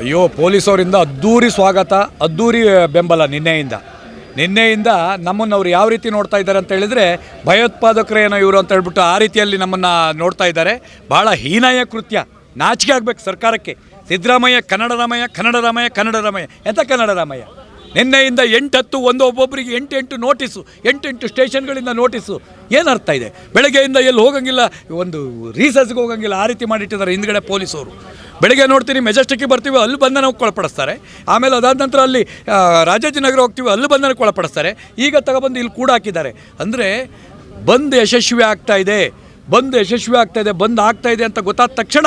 ಅಯ್ಯೋ, ಪೊಲೀಸವರಿಂದ ಅದ್ದೂರಿ ಸ್ವಾಗತ, ಅದ್ದೂರಿ ಬೆಂಬಲ. ನಿನ್ನೆಯಿಂದ ನಮ್ಮನ್ನು ಅವ್ರು ಯಾವ ರೀತಿ ನೋಡ್ತಾ ಇದ್ದಾರೆ ಅಂತ ಹೇಳಿದರೆ, ಭಯೋತ್ಪಾದಕರೇನೋ ಇವರು ಅಂತ ಹೇಳ್ಬಿಟ್ಟು ಆ ರೀತಿಯಲ್ಲಿ ನಮ್ಮನ್ನು ನೋಡ್ತಾ ಇದ್ದಾರೆ. ಭಾಳ ಹೀನಾಯ ಕೃತ್ಯ, ನಾಚಿಕೆ ಆಗಬೇಕು ಸರ್ಕಾರಕ್ಕೆ. ಸಿದ್ದರಾಮಯ್ಯ ಕನ್ನಡ ರಾಮಯ್ಯ ಎಂಥ ಕನ್ನಡ ರಾಮಯ್ಯ? ನಿನ್ನೆಯಿಂದ 8-10 ಒಬ್ಬೊಬ್ಬರಿಗೆ 8 ನೋಟಿಸು, 8 ಸ್ಟೇಷನ್ಗಳಿಂದ ನೋಟಿಸು. ಏನು ಅರ್ಥ ಇದೆ? ಬೆಳಗ್ಗೆಯಿಂದ ಎಲ್ಲಿ ಹೋಗಂಗಿಲ್ಲ, ಒಂದು ರೀಸರ್ಸ್ಗೆ ಹೋಗಂಗಿಲ್ಲ, ಆ ರೀತಿ ಮಾಡಿಟ್ಟಿದ್ದಾರೆ ಹಿಂದ್ಗಡೆ ಪೊಲೀಸವರು. ಬೆಳಗ್ಗೆ ನೋಡ್ತೀನಿ ಮೆಜೆಸ್ಟಿಕ್ಗೆ ಬರ್ತೀವಿ, ಅಲ್ಲಿ ಬಂಧನಕ್ಕೆ ಒಳಪಡಿಸ್ತಾರೆ. ಆಮೇಲೆ ಅದಾದ ನಂತರ ಅಲ್ಲಿ ರಾಜಾಜಿನಗರ ಹೋಗ್ತೀವಿ, ಅಲ್ಲಿ ಬಂಧನಕ್ಕೆ ಒಳಪಡಿಸ್ತಾರೆ. ಈಗ ತಗೊಬಂದು ಇಲ್ಲಿ ಕೂಡ ಹಾಕಿದ್ದಾರೆ. ಅಂದರೆ ಬಂದ್ ಯಶಸ್ವಿ ಆಗ್ತಾ ಇದೆ, ಬಂದ್ ಆಗ್ತಾ ಇದೆ ಅಂತ ಗೊತ್ತಾದ ತಕ್ಷಣ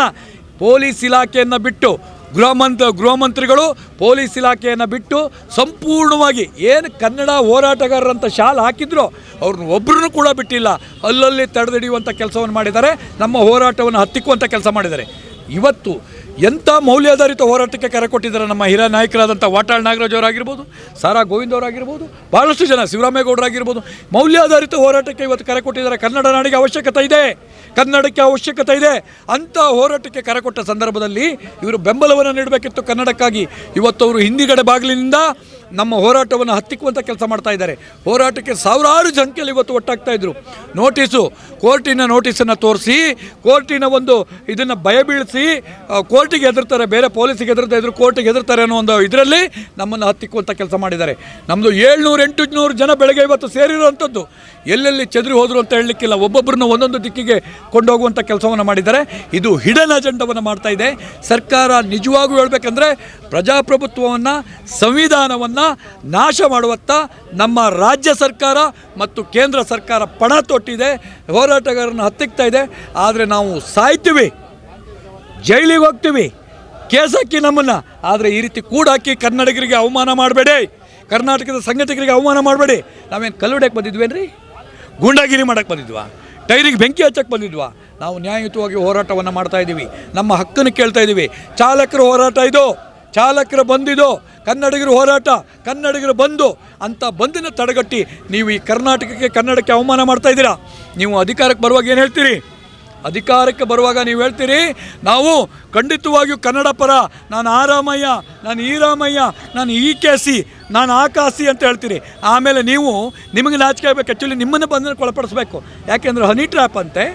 ಪೊಲೀಸ್ ಇಲಾಖೆಯನ್ನು ಬಿಟ್ಟು ಗೃಹ ಮಂತ್ರಿಗಳು ಪೊಲೀಸ್ ಇಲಾಖೆಯನ್ನು ಬಿಟ್ಟು ಸಂಪೂರ್ಣವಾಗಿ ಏನು ಕನ್ನಡ ಹೋರಾಟಗಾರರಂತ ಶಾಲ್ ಹಾಕಿದ್ರು ಅವ್ರನ್ನ ಒಬ್ಬರನ್ನು ಕೂಡ ಬಿಟ್ಟಿಲ್ಲ, ಅಲ್ಲಲ್ಲಿ ತಡೆದಿಡಿಯುವಂಥ ಕೆಲಸವನ್ನು ಮಾಡಿದ್ದಾರೆ. ನಮ್ಮ ಹೋರಾಟವನ್ನು ಹತ್ತಿಕ್ಕುವಂಥ ಕೆಲಸ ಮಾಡಿದ್ದಾರೆ. ಇವತ್ತು ಎಂಥ ಮೌಲ್ಯಾಧಾರಿತ ಹೋರಾಟಕ್ಕೆ ಕರೆ ಕೊಟ್ಟಿದ್ದಾರೆ ನಮ್ಮ ಹಿರಿಯ ನಾಯಕರಾದಂಥ ವಾಟಾಳ್ ನಾಗರಾಜ್ ಅವರಾಗಿರ್ಬೋದು, ಸಾರಾ ಗೋವಿಂದ್ ಅವರಾಗಿರ್ಬೋದು, ಭಾಳಷ್ಟು ಜನ, ಶಿವರಾಮೇಗೌಡರಾಗಿರ್ಬೋದು, ಮೌಲ್ಯಾಧಾರಿತ ಹೋರಾಟಕ್ಕೆ ಇವತ್ತು ಕರೆ ಕೊಟ್ಟಿದ್ದಾರೆ. ಕನ್ನಡ ನಾಡಿಗೆ ಕನ್ನಡಕ್ಕೆ ಅವಶ್ಯಕತೆ ಇದೆ ಅಂಥ ಹೋರಾಟಕ್ಕೆ ಕರೆ ಕೊಟ್ಟ ಸಂದರ್ಭದಲ್ಲಿ ಇವರು ಬೆಂಬಲವನ್ನು ನೀಡಬೇಕಿತ್ತು ಕನ್ನಡಕ್ಕಾಗಿ. ಇವತ್ತು ಅವರು ಹಿಂದಿಗಡೆ ಬಾಗಿಲಿನಿಂದ ನಮ್ಮ ಹೋರಾಟವನ್ನು ಹತ್ತಿಕ್ಕುವಂಥ ಕೆಲಸ ಮಾಡ್ತಾ ಇದ್ದಾರೆ. ಹೋರಾಟಕ್ಕೆ ಸಾವಿರಾರು ಸಂಖ್ಯೆಯಲ್ಲಿ ಇವತ್ತು ಒಟ್ಟಾಗ್ತಾ ಇದ್ರು. ಕೋರ್ಟಿನ ನೋಟಿಸನ್ನು ತೋರಿಸಿ, ಕೋರ್ಟಿನ ಒಂದು ಇದನ್ನು ಭಯ ಬೀಳಿಸಿ, ಕೋರ್ಟಿಗೆ ಹೆದರ್ತಾರೆ, ಬೇರೆ ಪೊಲೀಸಿಗೆ ಹೆದರ್ತಾ ಇದ್ರು, ಕೋರ್ಟಿಗೆ ಹೆದರ್ತಾರೆ ಅನ್ನೋ ಒಂದು ಇದರಲ್ಲಿ ನಮ್ಮನ್ನು ಹತ್ತಿಕ್ಕುವಂಥ ಕೆಲಸ ಮಾಡಿದ್ದಾರೆ. ನಮ್ಮದು 700-800 ಜನ ಬೆಳಗ್ಗೆ ಇವತ್ತು ಸೇರಿರುವಂಥದ್ದು. ಎಲ್ಲೆಲ್ಲಿ ಚೆದರಿ ಹೋದರು ಅಂತ ಹೇಳಲಿಕ್ಕಿಲ್ಲ, ಒಬ್ಬೊಬ್ಬರನ್ನ ಒಂದೊಂದು ದಿಕ್ಕಿಗೆ ಕೊಂಡೋಗುವಂಥ ಕೆಲಸವನ್ನು ಮಾಡಿದ್ದಾರೆ. ಇದು ಹಿಡನ್ ಅಜೆಂಡವನ್ನು ಮಾಡ್ತಾ ಇದೆ ಸರ್ಕಾರ. ನಿಜವಾಗೂ ಹೇಳಬೇಕಂದ್ರೆ ಪ್ರಜಾಪ್ರಭುತ್ವವನ್ನು, ಸಂವಿಧಾನವನ್ನು ನಾಶ ಮಾಡುವತ್ತ ನಮ್ಮ ರಾಜ್ಯ ಸರ್ಕಾರ ಮತ್ತು ಕೇಂದ್ರ ಸರ್ಕಾರ ಪಣ ತೊಟ್ಟಿದೆ, ಹೋರಾಟಗಾರರನ್ನು ಹತ್ತಿಕ್ತಾ ಇದೆ. ಆದರೆ ನಾವು ಸಾಯ್ತೀವಿ, ಜೈಲಿಗೆ ಹೋಗ್ತೀವಿ, ಕೇಸ್ ಹಾಕಿ ನಮ್ಮನ್ನು. ಆದರೆ ಈ ರೀತಿ ಕೂಡಾಕಿ ಕನ್ನಡಿಗರಿಗೆ ಅವಮಾನ ಮಾಡಬೇಡಿ, ಕರ್ನಾಟಕದ ಸಂಘಟಕರಿಗೆ ಅವಮಾನ ಮಾಡಬೇಡಿ. ನಾವೇನು ಕಲ್ಲುಡಕ್ಕೆ ಬಂದಿದ್ವೇನ್ರಿ? ಗೂಂಡಾಗಿರಿ ಮಾಡೋಕ್ಕೆ ಬಂದಿದ್ವಾ? ಟೈರಿಗೆ ಬೆಂಕಿ ಹಚ್ಚಕ್ಕೆ ಬಂದಿದ್ವಾ? ನಾವು ನ್ಯಾಯಯುತವಾಗಿ ಹೋರಾಟವನ್ನು ಮಾಡ್ತಾ ಇದ್ದೀವಿ, ನಮ್ಮ ಹಕ್ಕನ್ನು ಕೇಳ್ತಾ ಇದ್ದೀವಿ. ಚಾಲಕರ ಹೋರಾಟ ಇದು, ಚಾಲಕರ ಬಂದಿದು, ಕನ್ನಡಿಗರ ಹೋರಾಟ, ಕನ್ನಡಿಗರು ಬಂದು ಅಂತ ಬಂದಿನ ತಡೆಗಟ್ಟಿ ನೀವು ಈ ಕನ್ನಡಕ್ಕೆ ಅವಮಾನ ಮಾಡ್ತಾ ಇದ್ದೀರಾ. ನೀವು ಅಧಿಕಾರಕ್ಕೆ ಬರುವಾಗ ಏನು ಹೇಳ್ತೀರಿ? ಅಧಿಕಾರಕ್ಕೆ ಬರುವಾಗ ನೀವು ಹೇಳ್ತೀರಿ, ನಾವು ಖಂಡಿತವಾಗಿಯೂ ಕನ್ನಡ ಪರ, ನಾನು ಆ ರಾಮಯ್ಯ, ನಾನು ಈ ರಾಮಯ್ಯ, ನಾನು ಈ ಕೇಸಿ, ನಾನು ಆ ಕಾಸಿ ಅಂತ ಹೇಳ್ತೀರಿ. ಆಮೇಲೆ ನಿಮಗೆ ನಾಚಿಕೆ ಆಗಬೇಕು. ಆ್ಯಕ್ಚುಲಿ ನಿಮ್ಮನ್ನು ಬಂಧನಕ್ಕೆ ಒಳಪಡಿಸ್ಬೇಕು. ಯಾಕೆಂದರೆ ಹನಿ ಟ್ರ್ಯಾಪ್ ಅಂತೆ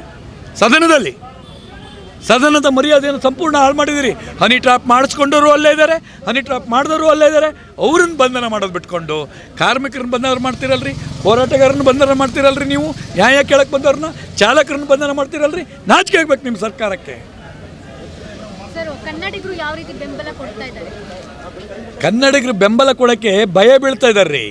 ಸದನದ ಮರ್ಯಾದೆಯನ್ನು ಸಂಪೂರ್ಣ ಹಾಳು ಮಾಡಿದಿರಿ. ಹನಿ ಟ್ರ್ಯಾಪ್ ಮಾಡಿಸ್ಕೊಂಡವರು ಅಲ್ಲೇ ಇದ್ದಾರೆ, ಹನಿ ಟ್ರ್ಯಾಪ್ ಮಾಡಿದವರು ಅಲ್ಲೇ ಇದ್ದಾರೆ. ಅವ್ರನ್ನ ಬಂಧನ ಮಾಡೋದು ಬಿಟ್ಕೊಂಡು ಕಾರ್ಮಿಕರನ್ನ ಬಂಧನ ಮಾಡ್ತೀರಲ್ರಿ, ಹೋರಾಟಗಾರರನ್ನ ಬಂಧನ ಮಾಡ್ತೀರಲ್ರಿ, ನೀವು ನ್ಯಾಯ ಕೇಳಕ್ಕೆ ಬಂದವ್ರನ್ನ, ಚಾಲಕರನ್ನ ಬಂಧನ ಮಾಡ್ತೀರಲ್ರಿ. ನಾಚಿಕೆ ಆಗಬೇಕು ನಿಮ್ಮ ಸರ್ಕಾರಕ್ಕೆ. ಕನ್ನಡಿಗರು ಯಾವ ರೀತಿ ಬೆಂಬಲ ಕೊಡ್ತಾ ಇದ್ದಾರೆ? ಕನ್ನಡಿಗರು ಬೆಂಬಲ ಕೊಡೋಕ್ಕೆ ಭಯ ಬೀಳ್ತಾ ಇದ್ದಾರೆ ರೀ.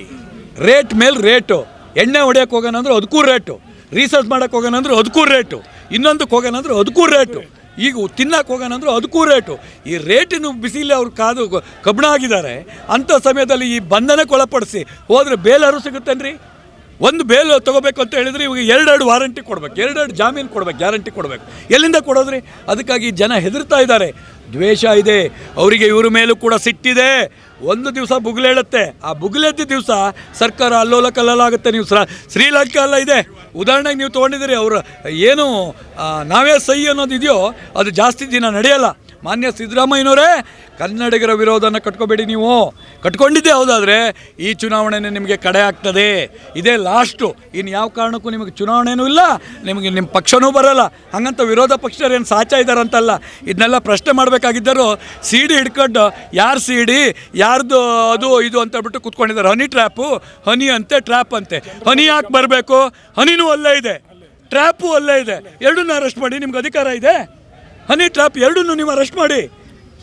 ರೇಟ್ ಮೇಲೆ ರೇಟು. ಎಣ್ಣೆ ಹೊಡೆಯೋಕೆ ಹೋಗೋಣ ಅಂದ್ರೆ ಅದಕ್ಕೂ ರೇಟು, ರೀಸರ್ಚ್ ಮಾಡೋಕ್ಕೆ ಹೋಗೋಣ ಅಂದ್ರೆ ಅದಕ್ಕೂ ರೇಟು, ಇನ್ನೊಂದಕ್ಕೆ ಹೋಗೋಣ ಅಂದ್ರೆ ಅದಕ್ಕೂ ರೇಟು, ಈಗ ತಿನ್ನಕ್ಕೆ ಹೋಗೋಣ ಅಂದ್ರೆ ಅದಕ್ಕೂ ರೇಟು. ಈ ರೇಟಿನ ಬಿಸಿಲೇ ಅವ್ರು ಕಾದು ಕಬ್ಬಣ ಆಗಿದ್ದಾರೆ. ಅಂಥ ಸಮಯದಲ್ಲಿ ಈ ಬಂಧನಕ್ಕೆ ಒಳಪಡಿಸಿ ಹೋದರೆ ಬೇಲಾರು ಸಿಗುತ್ತೇನ್ರಿ? ಒಂದು ಬೇಲ್ ತೊಗೋಬೇಕು ಅಂತ ಹೇಳಿದರೆ ಇವಾಗ 2 ವಾರಂಟಿ ಕೊಡಬೇಕು, 2 ಜಾಮೀನು ಕೊಡಬೇಕು, ಗ್ಯಾರಂಟಿ ಕೊಡಬೇಕು. ಎಲ್ಲಿಂದ ಕೊಡೋದ್ರಿ? ಅದಕ್ಕಾಗಿ ಜನ ಹೆದರ್ತಾ ಇದ್ದಾರೆ. ದ್ವೇಷ ಇದೆ ಅವರಿಗೆ, ಇವ್ರ ಮೇಲೂ ಕೂಡ ಸಿಟ್ಟಿದೆ. ಒಂದು ದಿವಸ ಬುಗ್ಲೇಳುತ್ತೆ, ಆ ಬುಗ್ಲೆದ್ದ ದಿವಸ ಸರ್ಕಾರ ಅಲ್ಲೋಲ ಕಲ್ಲಲಾಗುತ್ತೆ. ನೀವು ಶ್ರೀಲಂಕಾ ಎಲ್ಲ ಇದೆ ಉದಾಹರಣೆಗೆ ನೀವು ತೊಗೊಂಡಿದ್ದೀರಿ. ಅವರು ಏನು ನಾವೇ ಸಹಿ ಅನ್ನೋದು ಇದೆಯೋ ಅದು ಜಾಸ್ತಿ ದಿನ ನಡೆಯಲ್ಲ. ಮಾನ್ಯ ಸಿದ್ದರಾಮಯ್ಯನವರೇ, ಕನ್ನಡಿಗರ ವಿರೋಧನ ಕಟ್ಕೋಬೇಡಿ. ನೀವು ಕಟ್ಕೊಂಡಿದ್ದೆ ಹೌದಾದರೆ ಈ ಚುನಾವಣೆನೇ ನಿಮಗೆ ಕಡೆ ಆಗ್ತದೆ. ಇದೇ ಲಾಸ್ಟು. ಇನ್ನು ಯಾವ ಕಾರಣಕ್ಕೂ ನಿಮಗೆ ಚುನಾವಣೆನೂ ಇಲ್ಲ, ನಿಮಗೆ ನಿಮ್ಮ ಪಕ್ಷನೂ ಬರೋಲ್ಲ. ಹಾಗಂತ ವಿರೋಧ ಪಕ್ಷದವ್ರೇನು ಸಾಚಾ ಇದ್ದಾರಂತಲ್ಲ. ಇದನ್ನೆಲ್ಲ ಪ್ರಶ್ನೆ ಮಾಡಬೇಕಾಗಿದ್ದರು. ಸಿ ಡಿ ಹಿಡ್ಕೊಂಡು ಯಾರು ಸಿ ಡಿ, ಯಾರ್ದು ಅದು ಇದು ಅಂತ ಹೇಳ್ಬಿಟ್ಟು ಕೂತ್ಕೊಂಡಿದ್ದಾರೆ. ಹನಿ ಟ್ರ್ಯಾಪು, ಹನಿ ಅಂತೆ, ಟ್ರ್ಯಾಪ್ ಅಂತೆ. ಹನಿ ಯಾಕೆ ಬರಬೇಕು? ಹನಿನೂ ಅಲ್ಲೇ ಇದೆ, ಟ್ರ್ಯಾಪು ಅಲ್ಲೇ ಇದೆ. ಎರಡನ್ನೂ ಅರೆಸ್ಟ್ ಮಾಡಿ, ನಿಮ್ಗೆ ಅಧಿಕಾರ ಇದೆ. ಹನಿ ಟ್ರ್ಯಾಪ್ ಎರಡನ್ನೂ ನೀವು ಅರೆಸ್ಟ್ ಮಾಡಿ.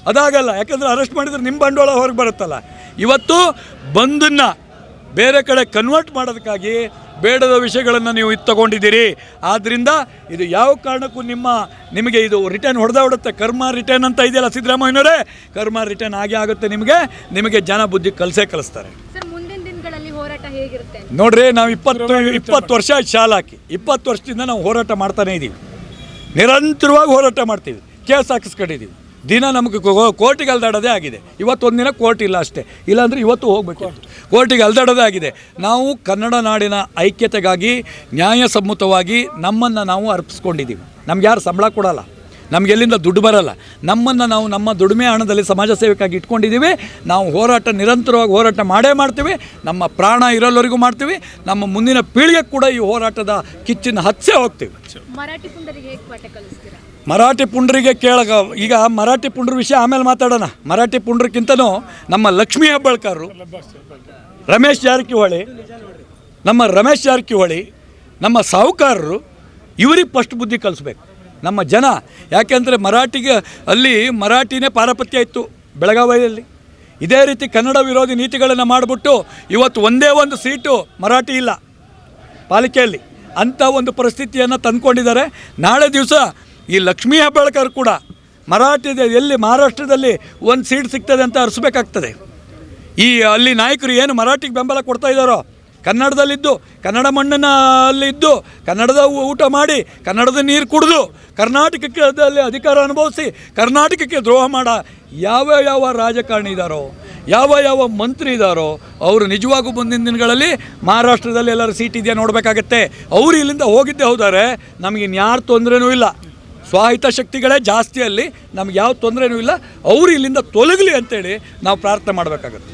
ಅದಾಗಲ್ಲ, ಯಾಕಂದರೆ ಅರೆಸ್ಟ್ ಮಾಡಿದರೆ ನಿಮ್ಮ ಬಂಡವಾಳ ಹೊರಗೆ ಬರುತ್ತಲ್ಲ. ಇವತ್ತು ಬಂದನ್ನು ಬೇರೆ ಕಡೆ ಕನ್ವರ್ಟ್ ಮಾಡೋದಕ್ಕಾಗಿ ಬೇಡದ ವಿಷಯಗಳನ್ನು ನೀವು ತಗೊಂಡಿದ್ದೀರಿ. ಆದ್ದರಿಂದ ಇದು ಯಾವ ಕಾರಣಕ್ಕೂ ನಿಮಗೆ ಇದು ರಿಟರ್ನ್ ಹೊಡೆದುತ್ತೆ. ಕರ್ಮ ರಿಟರ್ನ್ ಅಂತ ಇದೆಯಲ್ಲ ಸಿದ್ದರಾಮಯ್ಯನವರೇ, ಕರ್ಮ ರಿಟರ್ನ್ ಆಗೇ ಆಗುತ್ತೆ. ನಿಮಗೆ ಜನ ಬುದ್ಧಿ ಕಲಿಸ್ತಾರೆ. ನೋಡ್ರಿ, ನಾವು 20 ವರ್ಷ ಶಾಲೆ ಹಾಕಿ 20 ವರ್ಷದಿಂದ ನಾವು ಹೋರಾಟ ಮಾಡ್ತಾನೇ ಇದ್ದೀವಿ. ನಿರಂತರವಾಗಿ ಹೋರಾಟ ಮಾಡ್ತೀವಿ, ಕೇಸ್ ಹಾಕಿಸ್ಕೊಂಡಿದ್ದೀವಿ. ದಿನ ನಮಗೆ ಕೋರ್ಟಿಗೆ ಅಲ್ದಾಡೋದೇ ಆಗಿದೆ. ಇವತ್ತೊಂದಿನ ಕೋರ್ಟ್ ಇಲ್ಲ ಅಷ್ಟೇ, ಇಲ್ಲಾಂದರೆ ಇವತ್ತು ಹೋಗ್ಬೇಕು, ಕೋರ್ಟಿಗೆ ಅಲ್ದಾಡೋದೇ ಆಗಿದೆ. ನಾವು ಕನ್ನಡ ನಾಡಿನ ಐಕ್ಯತೆಗಾಗಿ ನ್ಯಾಯಸಮ್ಮತವಾಗಿ ನಮ್ಮನ್ನು ನಾವು ಅರ್ಪಿಸ್ಕೊಂಡಿದ್ದೀವಿ. ನಮ್ಗೆ ಯಾರು ಸಂಬಳ ಕೊಡಲ್ಲ. ನಮ್ಗೆ ಎಲ್ಲಿಂದ ದುಡ್ಡು ಬರಲ್ಲ. ನಮ್ಮನ್ನು ನಾವು ನಮ್ಮ ದುಡಿಮೆ ಹಣದಲ್ಲಿ ಸಮಾಜ ಸೇವೆಗಾಗಿ ಇಟ್ಕೊಂಡಿದ್ದೀವಿ. ನಾವು ಹೋರಾಟ ನಿರಂತರವಾಗಿ ಹೋರಾಟ ಮಾಡೇ ಮಾಡ್ತೀವಿ. ನಮ್ಮ ಪ್ರಾಣ ಇರೋಲ್ಲವರೆಗೂ ಮಾಡ್ತೀವಿ. ನಮ್ಮ ಮುಂದಿನ ಪೀಳಿಗೆ ಕೂಡ ಈ ಹೋರಾಟದ ಕಿಚ್ಚನ್ನು ಹಚ್ಚೇ ಹೋಗ್ತೀವಿ. ಮರಾಠಿ ಪುಂಡರಿಗೆ ಹೇಗೆ ಪಾಠ ಕಲಿಸ್ತೀರಾ? ಮರಾಠಿ ಪುಂಡ್ರಿಗೆ ಈಗ ಮರಾಠಿ ಪುಂಡ್ರ ವಿಷಯ ಆಮೇಲೆ ಮಾತಾಡೋಣ. ಮರಾಠಿ ಪುಂಡ್ರಕ್ಕಿಂತನೂ ನಮ್ಮ ಲಕ್ಷ್ಮೀ ಹೆಬ್ಬಾಳ್ಕರ್ರು, ರಮೇಶ್ ಜಾರಕಿಹೊಳಿ, ನಮ್ಮ ಸಾಹುಕಾರರು, ಇವರಿಗೆ ಫಸ್ಟ್ ಬುದ್ಧಿ ಕಲಿಸ್ಬೇಕು ನಮ್ಮ ಜನ. ಯಾಕೆಂದರೆ ಮರಾಠಿನೇ ಪಾರಪತ್ಯ ಇತ್ತು ಬೆಳಗಾವಿಯಲ್ಲಿ. ಇದೇ ರೀತಿ ಕನ್ನಡ ವಿರೋಧಿ ನೀತಿಗಳನ್ನು ಮಾಡಿಬಿಟ್ಟು ಇವತ್ತು ಒಂದೇ ಒಂದು ಸೀಟು ಮರಾಠಿ ಇಲ್ಲ ಪಾಲಿಕೆಯಲ್ಲಿ. ಅಂಥ ಒಂದು ಪರಿಸ್ಥಿತಿಯನ್ನು ತಂದುಕೊಂಡಿದ್ದಾರೆ. ನಾಳೆ ದಿವಸ ಈ ಲಕ್ಷ್ಮೀ ಹೆಬ್ಬಾಳ್ಕರ್ ಕೂಡ ಎಲ್ಲಿ ಮಹಾರಾಷ್ಟ್ರದಲ್ಲಿ ಒಂದು ಸೀಟ್ ಸಿಗ್ತದೆ ಅಂತ ಅರಿಸ್ಬೇಕಾಗ್ತದೆ. ಅಲ್ಲಿ ನಾಯಕರು ಏನು ಮರಾಠಿಗೆ ಬೆಂಬಲ ಕೊಡ್ತಾ ಇದ್ದಾರೋ, ಕನ್ನಡದಲ್ಲಿದ್ದು, ಕನ್ನಡ ಮಣ್ಣಿನಲ್ಲಿದ್ದು, ಕನ್ನಡದ ಊಟ ಮಾಡಿ, ಕನ್ನಡದ ನೀರು ಕುಡಿದು, ಕರ್ನಾಟಕದಲ್ಲಿ ಅಧಿಕಾರ ಅನುಭವಿಸಿ ಕರ್ನಾಟಕಕ್ಕೆ ದ್ರೋಹ ಮಾಡೋ ಯಾವ ರಾಜಕಾರಣಿ ಇದ್ದಾರೋ, ಯಾವ ಮಂತ್ರಿ ಇದ್ದಾರೋ ಅವರು ನಿಜವಾಗೂ ಮುಂದಿನ ದಿನಗಳಲ್ಲಿ ಮಹಾರಾಷ್ಟ್ರದಲ್ಲಿ ಎಲ್ಲರೂ ಸೀಟ್ ಇದೆಯಾ ನೋಡಬೇಕಾಗತ್ತೆ. ಅವರು ಇಲ್ಲಿಂದ ಹೋಗಿದ್ದೇ ಹೋದರೆ ನಮಗೆ ಇನ್ಯಾರು ತೊಂದರೆನೂ ಇಲ್ಲ. ಸ್ವಹಿತಾಸಕ್ತಿಗಳೇ ಜಾಸ್ತಿ ಅಲ್ಲಿ, ನಮ್ಗೆ ಯಾವ ತೊಂದರೆನೂ ಇಲ್ಲ. ಅವರು ಇಲ್ಲಿಂದ ತೊಲಗಲಿ ಅಂತೇಳಿ ನಾವು ಪ್ರಾರ್ಥನೆ ಮಾಡಬೇಕಾಗತ್ತೆ.